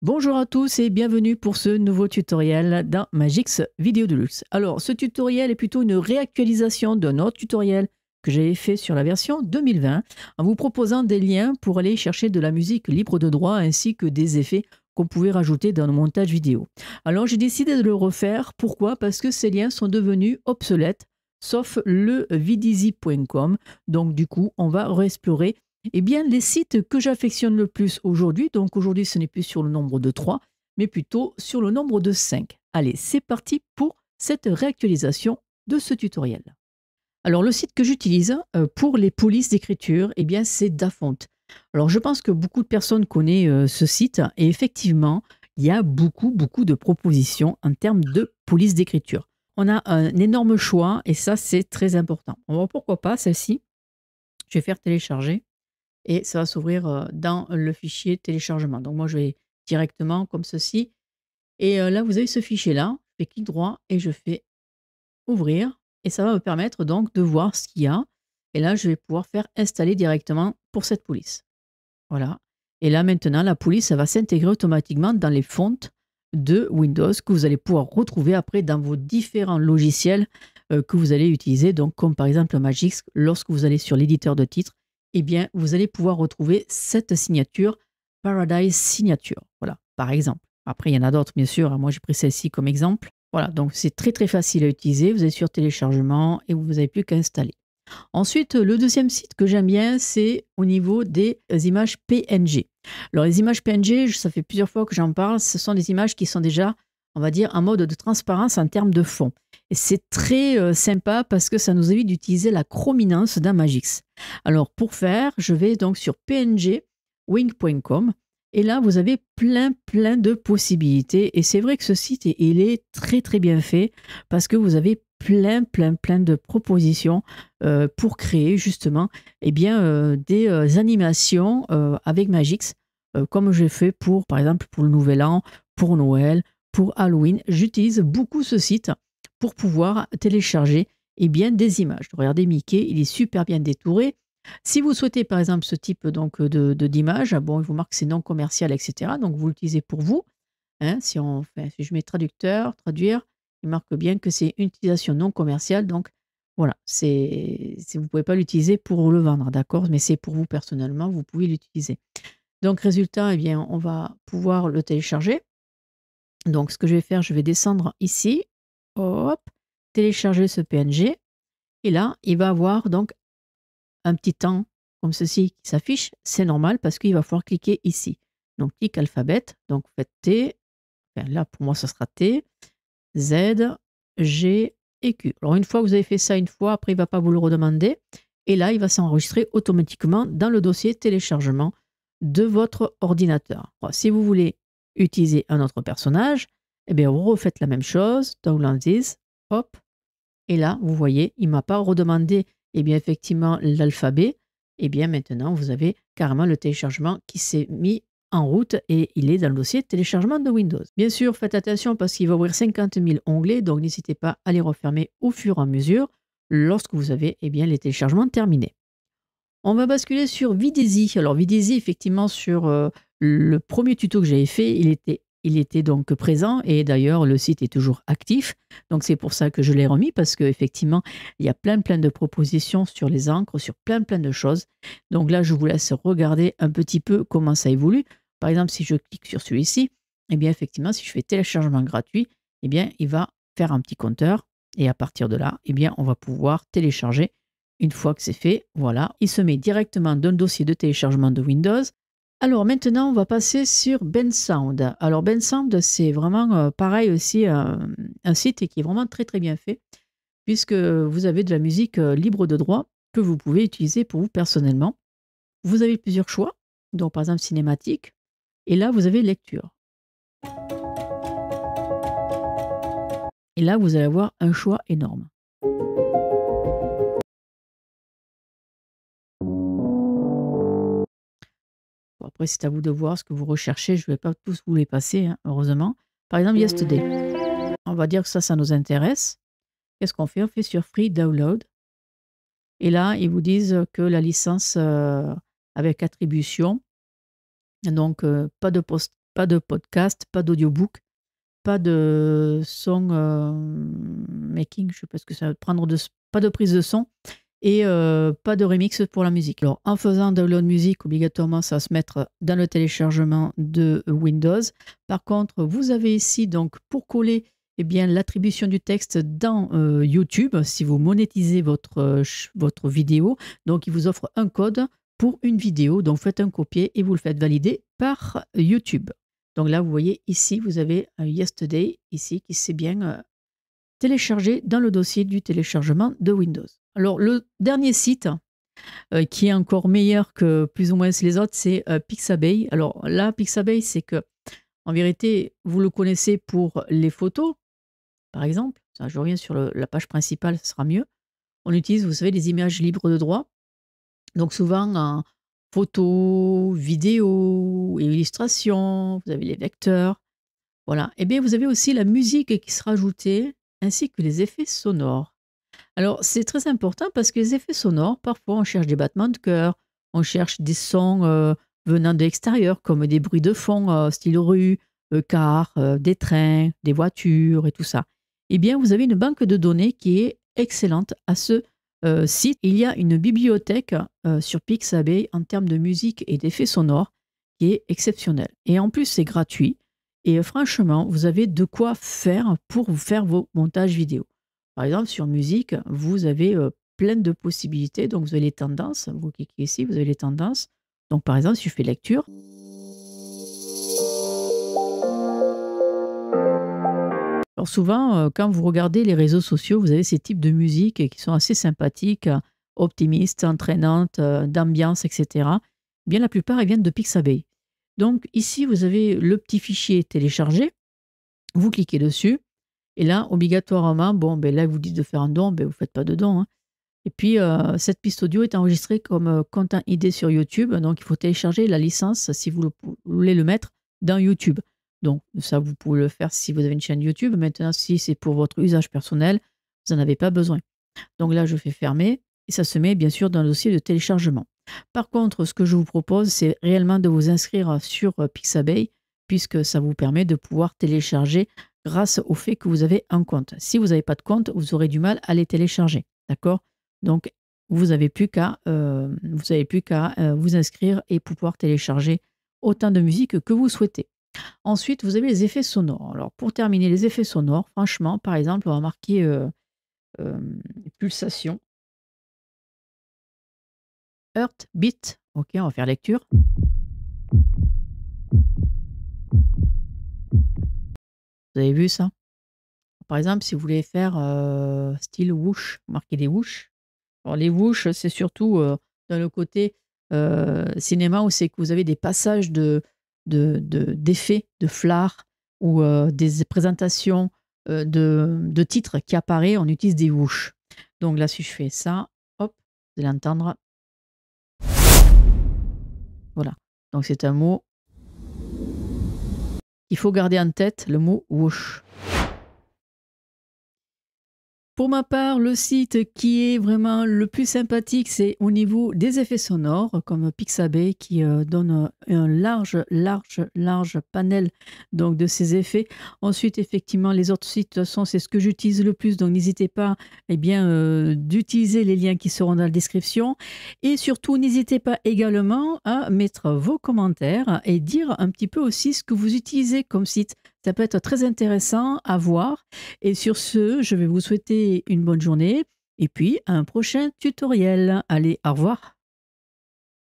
Bonjour à tous et bienvenue pour ce nouveau tutoriel dans Magix Vidéo Deluxe. Alors, ce tutoriel est plutôt une réactualisation d'un autre tutoriel que j'avais fait sur la version 2020 en vous proposant des liens pour aller chercher de la musique libre de droit ainsi que des effets qu'on pouvait rajouter dans le montage vidéo. Alors, j'ai décidé de le refaire. Pourquoi? Parce que ces liens sont devenus obsolètes, sauf le vidizi.com. Donc, du coup, on va réexplorer bien, les sites que j'affectionne le plus aujourd'hui, donc aujourd'hui ce n'est plus sur le nombre de 3, mais plutôt sur le nombre de 5. Allez, c'est parti pour cette réactualisation de ce tutoriel. Alors le site que j'utilise pour les polices d'écriture, bien c'est Dafont. Alors je pense que beaucoup de personnes connaissent ce site et effectivement, il y a beaucoup de propositions en termes de police d'écriture. On a un énorme choix et ça c'est très important. On va voir pourquoi pas celle-ci. Je vais faire télécharger et ça va s'ouvrir dans le fichier téléchargement. Donc moi, je vais directement comme ceci et là, vous avez ce fichier-là. Je fais clic droit et je fais ouvrir et ça va me permettre donc de voir ce qu'il y a et là, je vais pouvoir faire installer directement pour cette police. Voilà, et là maintenant, la police, ça va s'intégrer automatiquement dans les fontes de Windows que vous allez pouvoir retrouver après dans vos différents logiciels que vous allez utiliser, donc comme par exemple Magix. Lorsque vous allez sur l'éditeur de titres, bien vous allez pouvoir retrouver cette signature Paradise Signature, voilà, par exemple. Après, il y en a d'autres bien sûr, hein. Moi j'ai pris celle-ci comme exemple. Voilà, donc c'est très facile à utiliser. Vous êtes sur téléchargement et vous n'avez plus qu'à installer. Ensuite, le deuxième site que j'aime bien, c'est au niveau des images PNG. Alors les images PNG, ça fait plusieurs fois que j'en parle, ce sont des images qui sont déjà, on va dire, en mode de transparence en termes de fond. Et c'est très sympa parce que ça nous évite d'utiliser la chrominance dans Magix. Alors pour faire, je vais donc sur pngwing.com et là vous avez plein de possibilités. Et c'est vrai que ce site, il est très bien fait parce que vous avez plein de propositions pour créer justement des animations avec Magix, comme j'ai fait pour, par exemple, pour le Nouvel An, pour Noël, pour Halloween. J'utilise beaucoup ce site pour pouvoir télécharger des images. Regardez Mickey, il est super bien détouré. Si vous souhaitez par exemple ce type donc d'image, bon, il vous marque c'est non commercial, etc. Donc vous l'utilisez pour vous. Hein, si je mets traducteur, traduire, il marque bien que c'est une utilisation non commerciale. Donc voilà, vous ne pouvez pas l'utiliser pour le vendre, d'accord? Mais c'est pour vous personnellement, vous pouvez l'utiliser. Donc résultat, on va pouvoir le télécharger. Donc ce que je vais faire, je vais descendre ici, hop, télécharger ce PNG. Et là, il va avoir donc un petit temps comme ceci qui s'affiche. C'est normal parce qu'il va falloir cliquer ici. Donc clic alphabet, donc vous faites T. Là, pour moi, ça sera T, Z, G et Q. Alors, une fois que vous avez fait ça une fois, après, il ne va pas vous le redemander. Et là, il va s'enregistrer automatiquement dans le dossier téléchargement de votre ordinateur. Alors, si vous voulez utiliser un autre personnage, vous refaites la même chose. Download this, hop. Et là, vous voyez, il ne m'a pas redemandé effectivement l'alphabet. Maintenant, vous avez carrément le téléchargement qui s'est mis en route et il est dans le dossier téléchargement de Windows. Bien sûr, faites attention parce qu'il va ouvrir 50 000 onglets, donc n'hésitez pas à les refermer au fur et à mesure lorsque vous avez les téléchargements terminés. On va basculer sur Videzi. Alors Videzi, effectivement, sur le premier tuto que j'avais fait, il était donc présent et d'ailleurs le site est toujours actif. Donc c'est pour ça que je l'ai remis parce qu'effectivement, il y a plein de propositions sur les encres, sur plein de choses. Donc là, je vous laisse regarder un petit peu comment ça évolue. Par exemple, si je clique sur celui-ci, effectivement, si je fais téléchargement gratuit, il va faire un petit compteur et à partir de là, on va pouvoir télécharger. Une fois que c'est fait, voilà, il se met directement dans le dossier de téléchargement de Windows. Alors maintenant, on va passer sur Bensound. Alors Bensound, c'est vraiment pareil aussi, un site qui est vraiment très bien fait, puisque vous avez de la musique libre de droit que vous pouvez utiliser pour vous personnellement. Vous avez plusieurs choix, donc par exemple cinématique, et là vous avez lecture. Et là, vous allez avoir un choix énorme. Bon, après, c'est à vous de voir ce que vous recherchez. Je ne vais pas tous vous les passer, hein, heureusement. Par exemple, Yesterday. On va dire que ça nous intéresse. Qu'est-ce qu'on fait? On fait sur Free Download. Et là, ils vous disent que la licence avec attribution, donc pas pas de podcast, pas d'audiobook, pas de song making, je sais pas ce que ça veut prendre, pas de prise de son et pas de remix pour la musique. Alors, en faisant download musique, obligatoirement, ça va se mettre dans le téléchargement de Windows. Par contre, vous avez ici, donc, pour coller eh bien, l'attribution du texte dans YouTube, si vous monétisez votre vidéo, donc il vous offre un code pour une vidéo. Donc, faites un copier et vous le faites valider par YouTube. Donc là, vous voyez ici, vous avez Yesterday, ici, qui s'est bien téléchargé dans le dossier du téléchargement de Windows. Alors, le dernier site qui est encore meilleur que plus ou moins les autres, c'est Pixabay. Alors là, Pixabay, c'est que, en vérité, vous le connaissez pour les photos, par exemple. Ça, je reviens sur la page principale, ce sera mieux. On utilise, vous savez, les images libres de droit. Donc souvent, en photo, vidéo, illustration, vous avez les vecteurs. Voilà. Et bien, vous avez aussi la musique qui sera ajoutée, ainsi que les effets sonores. Alors, c'est très important parce que les effets sonores, parfois, on cherche des battements de cœur, on cherche des sons venant de l'extérieur, comme des bruits de fond, style rue, car, des trains, des voitures et tout ça. Eh bien, vous avez une banque de données qui est excellente à ce site. Il y a une bibliothèque sur Pixabay en termes de musique et d'effets sonores qui est exceptionnelle. Et en plus, c'est gratuit. Et franchement, vous avez de quoi faire pour faire vos montages vidéo. Par exemple, sur musique, vous avez plein de possibilités. Donc, vous avez les tendances. Vous cliquez ici, vous avez les tendances. Donc, par exemple, si je fais lecture. Alors, souvent, quand vous regardez les réseaux sociaux, vous avez ces types de musique qui sont assez sympathiques, optimistes, entraînantes, d'ambiance, etc. Bien, la plupart, elles viennent de Pixabay. Donc, ici, vous avez le petit fichier téléchargé. Vous cliquez dessus. Et là, obligatoirement, bon, ben là, vous dites de faire un don, ben vous ne faites pas de don. Hein. Et puis, cette piste audio est enregistrée comme Content ID sur YouTube. Donc, il faut télécharger la licence si vous voulez le mettre dans YouTube. Donc, ça, vous pouvez le faire si vous avez une chaîne YouTube. Maintenant, si c'est pour votre usage personnel, vous n'en avez pas besoin. Donc là, je fais fermer et ça se met bien sûr dans le dossier de téléchargement. Par contre, ce que je vous propose, c'est réellement de vous inscrire sur Pixabay puisque ça vous permet de pouvoir télécharger grâce au fait que vous avez un compte. Si vous n'avez pas de compte, vous aurez du mal à les télécharger. D'accord? Donc, vous n'avez plus qu'à vous inscrire et pouvoir télécharger autant de musique que vous souhaitez. Ensuite, vous avez les effets sonores. Alors, pour terminer les effets sonores, franchement, par exemple, on va marquer pulsation. Heart, beat. Ok, on va faire lecture. Vous avez vu ça? Par exemple, si vous voulez faire style whoosh, marquer des whoosh. Alors, les whoosh, c'est surtout dans le côté cinéma où c'est que vous avez des passages d'effets, de flards ou des présentations de titres qui apparaissent, on utilise des whoosh. Donc là, si je fais ça, hop, vous allez entendre. Voilà. Donc c'est un mot qu'il faut garder en tête, le mot whoosh. Pour ma part, le site qui est vraiment le plus sympathique, c'est au niveau des effets sonores, comme Pixabay, qui donne un large panel donc, de ces effets. Ensuite, effectivement, les autres sites, de toute façon, c'est ce que j'utilise le plus, donc n'hésitez pas d'utiliser les liens qui seront dans la description. Et surtout, n'hésitez pas également à mettre vos commentaires et dire un petit peu aussi ce que vous utilisez comme site. Ça peut être très intéressant à voir. Et sur ce, je vais vous souhaiter une bonne journée et puis un prochain tutoriel. Allez, au revoir.